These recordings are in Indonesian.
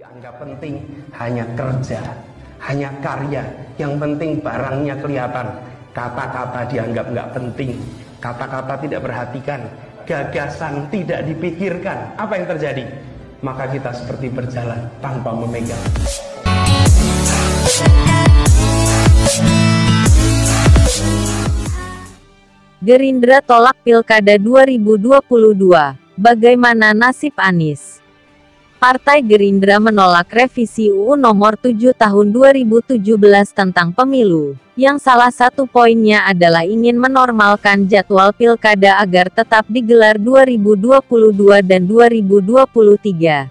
Dianggap penting hanya kerja, hanya karya. Yang penting barangnya kelihatan. Kata-kata dianggap nggak penting. Kata-kata tidak perhatikan. Gagasan tidak dipikirkan. Apa yang terjadi? Maka kita seperti berjalan tanpa memegang. Gerindra tolak Pilkada 2022. Bagaimana nasib Anies? Partai Gerindra menolak revisi UU Nomor 7 Tahun 2017 tentang pemilu, yang salah satu poinnya adalah ingin menormalkan jadwal pilkada agar tetap digelar 2022 dan 2023.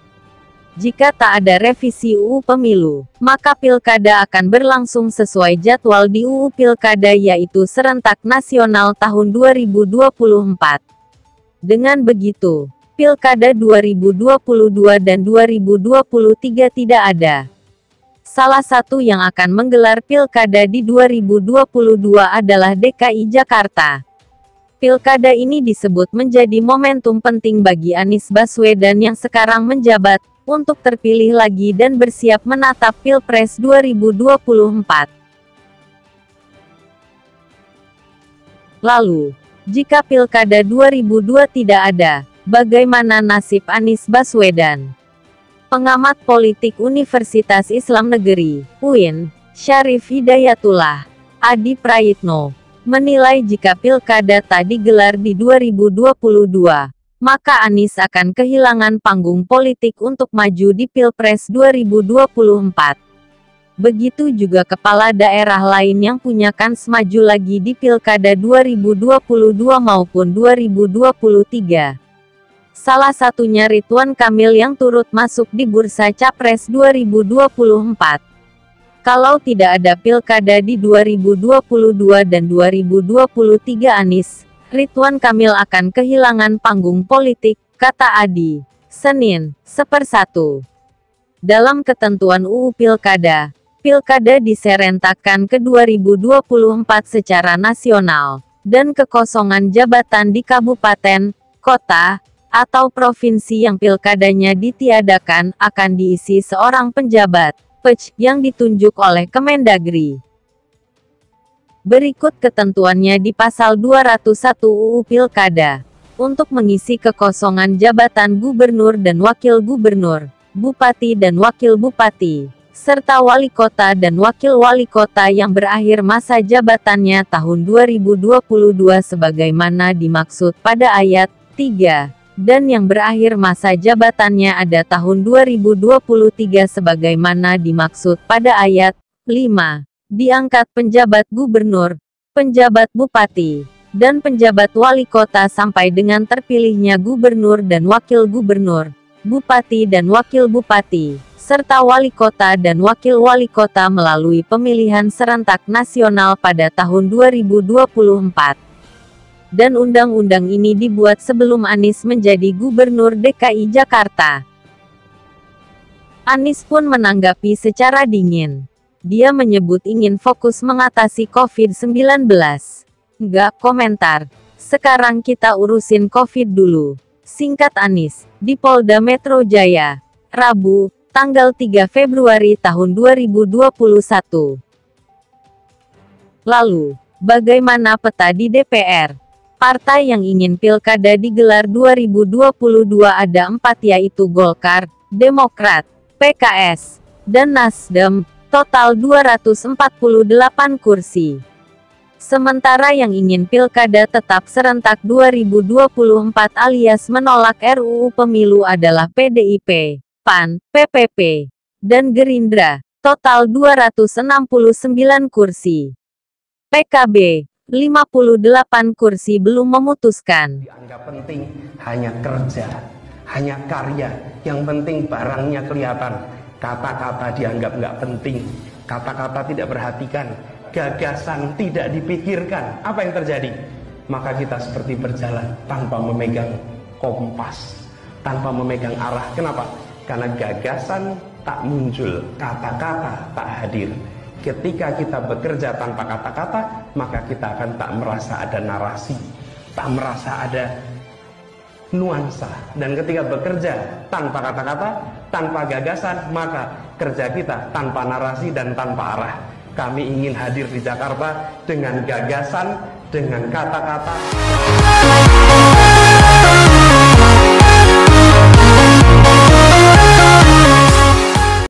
Jika tak ada revisi UU Pemilu, maka pilkada akan berlangsung sesuai jadwal di UU Pilkada yaitu serentak nasional tahun 2024. Dengan begitu, Pilkada 2022 dan 2023 tidak ada. Salah satu yang akan menggelar Pilkada di 2022 adalah DKI Jakarta. Pilkada ini disebut menjadi momentum penting bagi Anies Baswedan yang sekarang menjabat, untuk terpilih lagi dan bersiap menatap Pilpres 2024. Lalu, jika Pilkada 2002 tidak ada, bagaimana nasib Anies Baswedan? Pengamat politik Universitas Islam Negeri, UIN, Syarif Hidayatullah Adi Prayitno, menilai jika Pilkada tak digelar di 2022, maka Anies akan kehilangan panggung politik untuk maju di Pilpres 2024. Begitu juga kepala daerah lain yang punya kans maju lagi di Pilkada 2022 maupun 2023. Salah satunya Ridwan Kamil yang turut masuk di bursa Capres 2024. Kalau tidak ada Pilkada di 2022 dan 2023 Anies, Ridwan Kamil akan kehilangan panggung politik, kata Adi. Senin, 1/1. Dalam ketentuan UU Pilkada, Pilkada diserentakkan ke 2024 secara nasional, dan kekosongan jabatan di kabupaten, kota, atau provinsi yang pilkadanya ditiadakan, akan diisi seorang penjabat, PJ, yang ditunjuk oleh Kemendagri. Berikut ketentuannya di Pasal 201 UU Pilkada. Untuk mengisi kekosongan jabatan gubernur dan wakil gubernur, bupati dan wakil bupati, serta wali kota dan wakil wali kota yang berakhir masa jabatannya tahun 2022 sebagaimana dimaksud pada ayat 3, dan yang berakhir masa jabatannya ada tahun 2023 sebagaimana dimaksud pada ayat 5. Diangkat penjabat gubernur, penjabat bupati, dan penjabat wali kota sampai dengan terpilihnya gubernur dan wakil gubernur, bupati dan wakil bupati, serta wali kota dan wakil wali kota melalui pemilihan serentak nasional pada tahun 2024. Dan undang-undang ini dibuat sebelum Anies menjadi gubernur DKI Jakarta. Anies pun menanggapi secara dingin. Dia menyebut ingin fokus mengatasi COVID-19. Nggak komentar. Sekarang kita urusin COVID dulu, singkat Anies, di Polda Metro Jaya, Rabu, tanggal 3 Februari tahun 2021. Lalu, bagaimana peta di DPR? Partai yang ingin Pilkada digelar 2022 ada 4 yaitu Golkar, Demokrat, PKS, dan Nasdem, total 248 kursi. Sementara yang ingin Pilkada tetap serentak 2024 alias menolak RUU Pemilu adalah PDIP, PAN, PPP, dan Gerindra, total 269 kursi. PKB, 58 kursi belum memutuskan. Dianggap penting hanya kerja, hanya karya. Yang penting barangnya kelihatan. Kata-kata dianggap nggak penting. Kata-kata tidak perhatikan. Gagasan tidak dipikirkan. Apa yang terjadi? Maka kita seperti berjalan tanpa memegang kompas, tanpa memegang arah. Kenapa? Karena gagasan tak muncul, kata-kata tak hadir. Ketika kita bekerja tanpa kata-kata, maka kita akan tak merasa ada narasi, tak merasa ada nuansa. Dan ketika bekerja tanpa kata-kata, tanpa gagasan, maka kerja kita tanpa narasi dan tanpa arah. Kami ingin hadir di Jakarta dengan gagasan, dengan kata-kata.